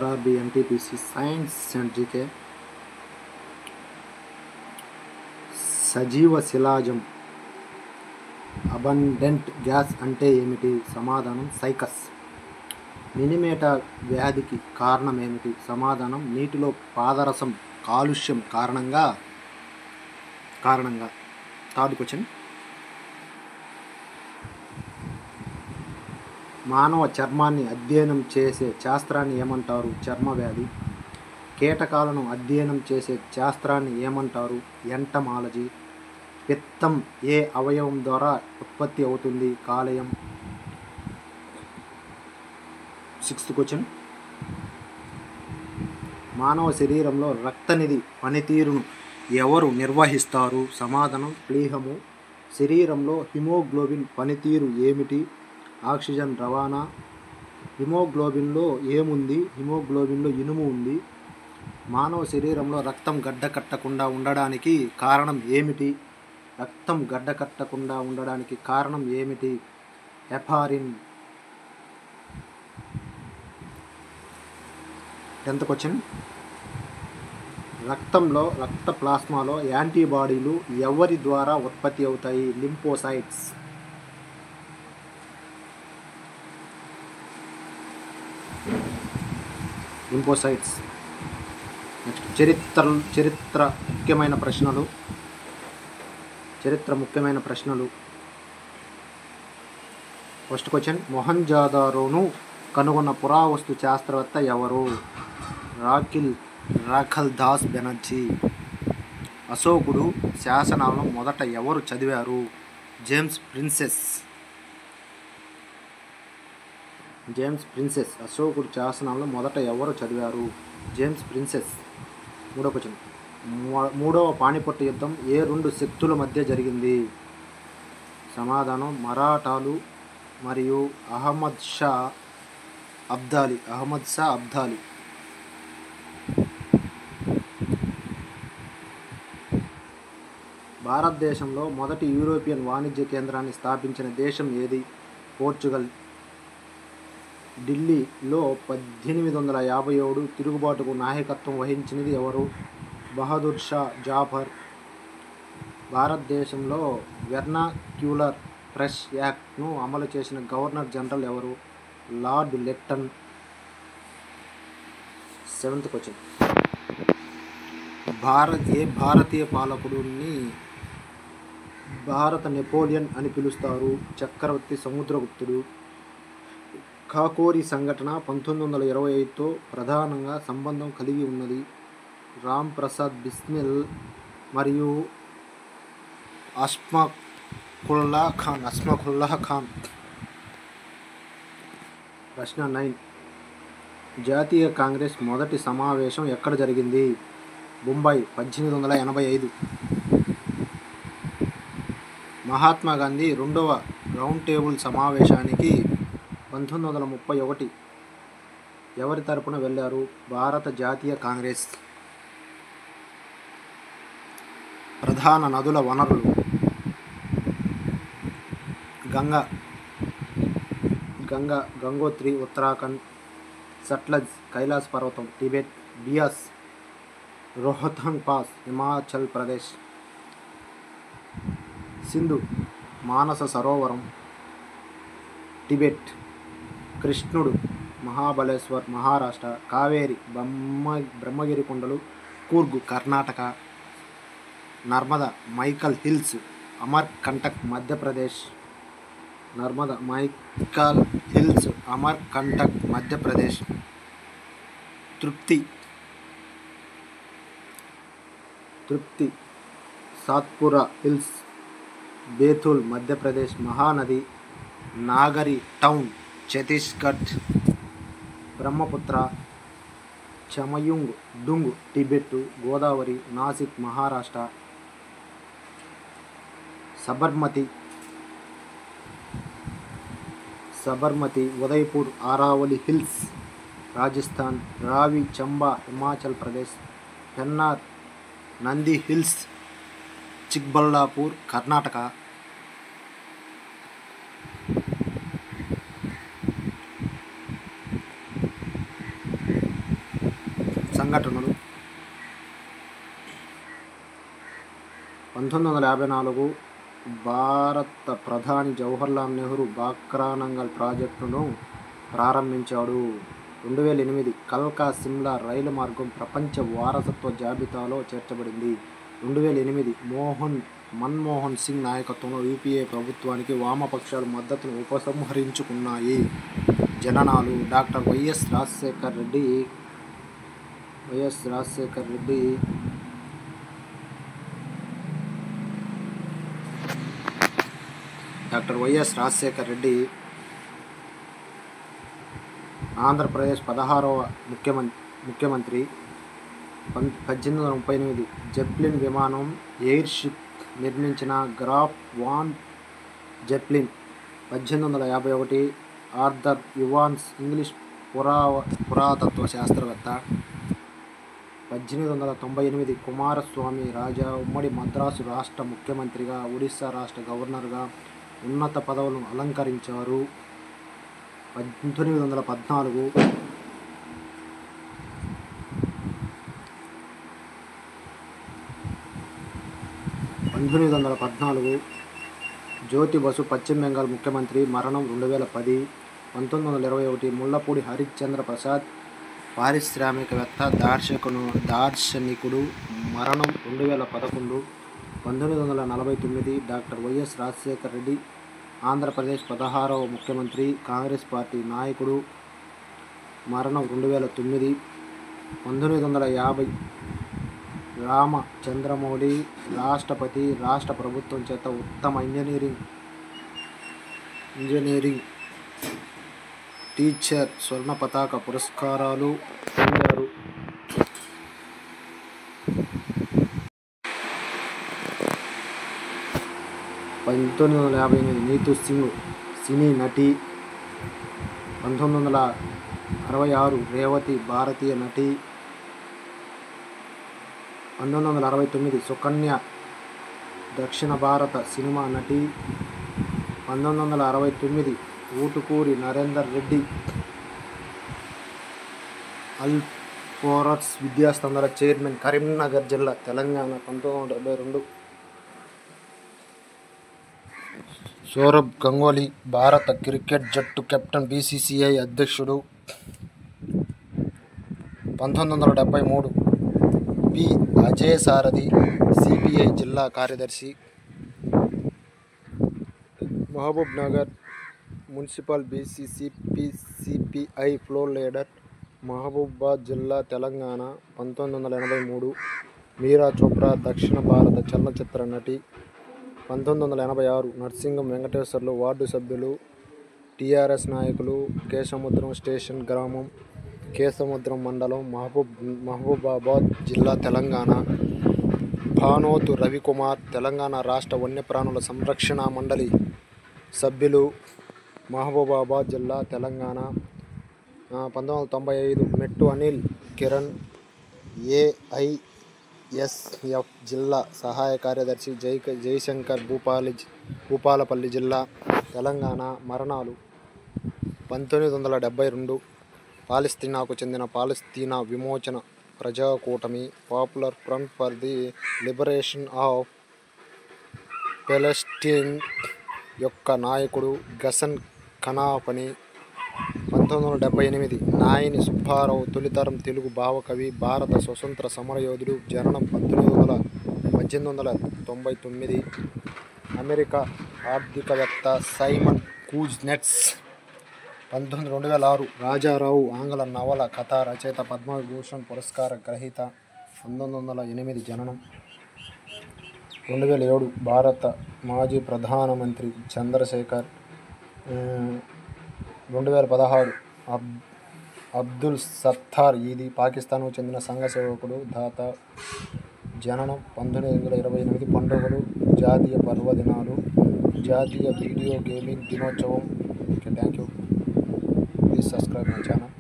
RRB NTPC science and GK. సజీవ శిలాజం abundant gas అంటే ఏమిటి? సమాధానం సైకస్. మినిమేటా వ్యాధికి కారణం ఏమిటి? సమాధానం నీటిలో పాదరసం కాలుష్యం కారణంగా. థర్డ్ క్వశ్చన్, మానవ చర్మాన్ని అధ్యయనం చేసే శాస్త్రాన్ని ఏమంటారు? చర్మ వ్యాధి. కీటకాలను అధ్యయనం చేసే శాస్త్రాన్ని ఏమంటారు? ఎంటమాలజీ. పిత్తం ఏ అవయవం ద్వారా ఉత్పత్తి అవుతుంది? కాలేయం. సిక్స్త్ క్వశ్చన్, మానవ శరీరంలో రక్తనిధి పనితీరును ఎవరు నిర్వహిస్తారు? సమాధానం ప్లీహము. శరీరంలో హిమోగ్లోబిన్ పనితీరు ఏమిటి? ఆక్సిజన్ రవాణా. హిమోగ్లోబిన్లో ఏముంది? హిమోగ్లోబిన్లో ఇనుము ఉంది. మానవ శరీరంలో రక్తం గడ్డకట్టకుండా ఉండడానికి కారణం ఏమిటి? రక్తం గడ్డకట్టకుండా ఉండడానికి కారణం ఏమిటి? హెపారిన్. 10th క్వశ్చన్, రక్త ప్లాస్మాలో యాంటీబాడీలు ఎవరి ద్వారా ఉత్పత్తి అవుతాయి? లింఫోసైట్స్. నెక్స్ట్ చరిత్ర ముఖ్యమైన ప్రశ్నలు. ఫస్ట్ క్వశ్చన్, మొహంజదారోను కనుగొన్న పురావస్తు శాస్త్రవేత్త ఎవరు? రాఖల్ దాస్ బెనర్జీ. అశోకుడు శాసనాలను మొదట ఎవరు చదివారు? James princess. అశోకుడు శాసనాలను మొదట ఎవరు చదివారు? James princess. మూడో క్వశ్చన్, మూడవ పానిపట్టు యుద్ధం ఏ రెండు శక్తుల మధ్య జరిగింది? సమాధానం మరాఠాలు మరియు అహ్మద్ షా అబ్దాలి. భారతదేశంలో మొదటి యూరోపియన్ వాణిజ్య కేంద్రాన్ని స్థాపించిన దేశం ఏది? పోర్చుగల్. ఢిల్లీలో 1857 తిరుగుబాటుకు నాయకత్వం వహించినది ఎవరు? బహదూర్ షా జాఫర్. భారతదేశంలో వెర్నాక్యులర్ ప్రెస్ యాక్ట్ను అమలు చేసిన గవర్నర్ జనరల్ ఎవరు? Lord Lytton. 7th క్వశ్చన్, భారతీయ పాలకుడిని భారత నెపోలియన్ అని పిలుస్తారు? చక్రవర్తి సముద్రగుప్తుడు. కాకోరి సంఘటన 1925తో ప్రధానంగా సంబంధం కలిగి ఉన్నది? రామ్ ప్రసాద్ బిస్మిల్ మరియు అష్ఫాకుల్లా ఖాన్. ప్రశ్న 9, జాతీయ కాంగ్రెస్ మొదటి సమావేశం ఎక్కడ జరిగింది? బొంబాయి 1885. మహాత్మా గాంధీ రెండవ రౌండ్ టేబుల్ సమావేశానికి 1931 ఎవరి తరపున వెళ్ళారు? భారత జాతీయ కాంగ్రెస్. ప్రధాన నదుల వనరులు. గంగోత్రి ఉత్తరాఖండ్. సట్లజ్ కైలాస్ పర్వతం టిబెట్. బియాస్ రోహతాంగ్ పాస్ హిమాచల్ ప్రదేశ్. సింధు మానస సరోవరం టిబెట్. కృష్ణుడు మహాబలేశ్వర్ మహారాష్ట్ర. కావేరి బ్రహ్మగిరి కొండలు Coorg Karnataka. Narmada Maikal hills Amarkantak Madhya Pradesh. Trupti Satpura hills Betul Madhya Pradesh. Mahanadi Nagari town Chhattisgarh. Brahmaputra Chemayungdung Tibet. Godavari Nashik Maharashtra. Sabarmati Udaipur Aravalli hills Rajasthan. Ravi Chamba Himachal Pradesh. Pennar Nandi hills Chikballapur Karnataka. సంఘటనలు 1954 భారత ప్రధాని జవహర్లాల్ నెహ్రూ బాక్రానంగల్ ప్రాజెక్టును ప్రారంభించాడు. 2008 కల్కా సిమ్లా రైలు మార్గం ప్రపంచ వారసత్వ జాబితాలో చేర్చబడింది. 2008 మన్మోహన్ సింగ్ నాయకత్వంలో యూపీఏ ప్రభుత్వానికి వామపక్షాలు మద్దతును ఉపసంహరించుకున్నాయి. జననాలు డాక్టర్ వైఎస్ రాజశేఖర్ రెడ్డి ఆంధ్రప్రదేశ్ 16వ ముఖ్యమంత్రి. 1838 జెప్లిన్ విమానం ఎయిర్ షిప్ నిర్మించిన Graf von Zeppelin. 1851 Arthur Evans English పురాతత్వ శాస్త్రవేత్త. 1898 కుమారస్వామి రాజా ఉమ్మడి మద్రాసు రాష్ట్ర ముఖ్యమంత్రిగా, ఒడిశా రాష్ట్ర గవర్నర్గా ఉన్నత పదవులను అలంకరించారు. 1914 జ్యోతి బసు పశ్చిమ బెంగాల్ ముఖ్యమంత్రి, మరణం 2010. 1921 ముళ్లపూడి హరిశ్చంద్ర ప్రసాద్ పారిశ్రామికవేత్త, దార్శనికుడు, మరణం 2011. 1949 డాక్టర్ వైఎస్ రాజశేఖర్ రెడ్డి ఆంధ్రప్రదేశ్ 16వ ముఖ్యమంత్రి, కాంగ్రెస్ పార్టీ నాయకుడు, మరణం 2009. 1950 రామచంద్రమౌళి రాష్ట్రపతి, రాష్ట్ర ప్రభుత్వం చేత ఉత్తమ ఇంజనీరింగ్ టీచర్ స్వర్ణ పతాక పురస్కారాలు పొందారు. 1958 నీతూ సింగ్ సినీ నటి. 1966 రేవతి భారతీయ నటి. 1969 సుకన్య దక్షిణ భారత సినిమా నటి. 1969 ఊటుకూరి నరేందర్ రెడ్డి అల్ఫోరస్ విద్యాసంస్థల చైర్మన్, కరీంనగర్ జిల్లా, తెలంగాణ. 1972 సౌరభ్ గంగూలీ భారత క్రికెట్ జట్టు కెప్టెన్, బీసీసీఐ అధ్యక్షుడు. 1973 పి. అజయ్ సారథి సిపిఐ జిల్లా కార్యదర్శి. Mahabubnagar municipal BCCP CPI floor leader, Mahabubabad జిల్లా, తెలంగాణ. 1983 మీరా చోప్రా దక్షిణ భారత చలనచిత్ర నటి. 1986 నర్సింగం వెంకటేశ్వర్లు వార్డు సభ్యులు, టీఆర్ఎస్ నాయకులు, కేసముద్రం స్టేషన్ గ్రామం, కేసముద్రం మండలం, మహబూబాబాద్ జిల్లా, తెలంగాణ. భానోతు రవికుమార్ తెలంగాణ రాష్ట్ర వన్యప్రాణుల సంరక్షణ మండలి సభ్యులు, మహబూబాబాద్ జిల్లా, తెలంగాణ. 1995 మెట్టు అనిల్ కిరణ్ ఏఐఎస్ఎఫ్ జిల్లా సహాయ కార్యదర్శి, జయశంకర్ భూపాలపల్లి జిల్లా, తెలంగాణ. మరణాలు 1972 పాలస్తీనాకు చెందిన పాలస్తీనా విమోచన Prajakutami, popular front for the liberation of Palestine యొక్క నాయకుడు గసన్ కనాఫనీ. 1978 నాయిని సుబ్బారావు తొలితరం తెలుగు భావకవి, భారత స్వతంత్ర సమరయోధుడు, జననం 1899. అమెరికా ఆర్థికవేత్త సైమన్ కూజ్నెట్స్. 2006 రాజారావు ఆంగ్ల నవల కథా రచయిత, పద్మభూషణ్ పురస్కార గ్రహీత. 1908 జననం. 2007 భారత మాజీ ప్రధానమంత్రి చంద్రశేఖర్. 2016 అబ్దుల్ సత్తార్ ఈదీ పాకిస్తాన్కు చెందిన సంఘ సేవకుడు, దాత. జననం 1928. పండుగలు, జాతీయ పర్వదినాలు, జాతీయ వీడియో గేమింగ్ దినోత్సవం. Thank you. Please subscribe my channel.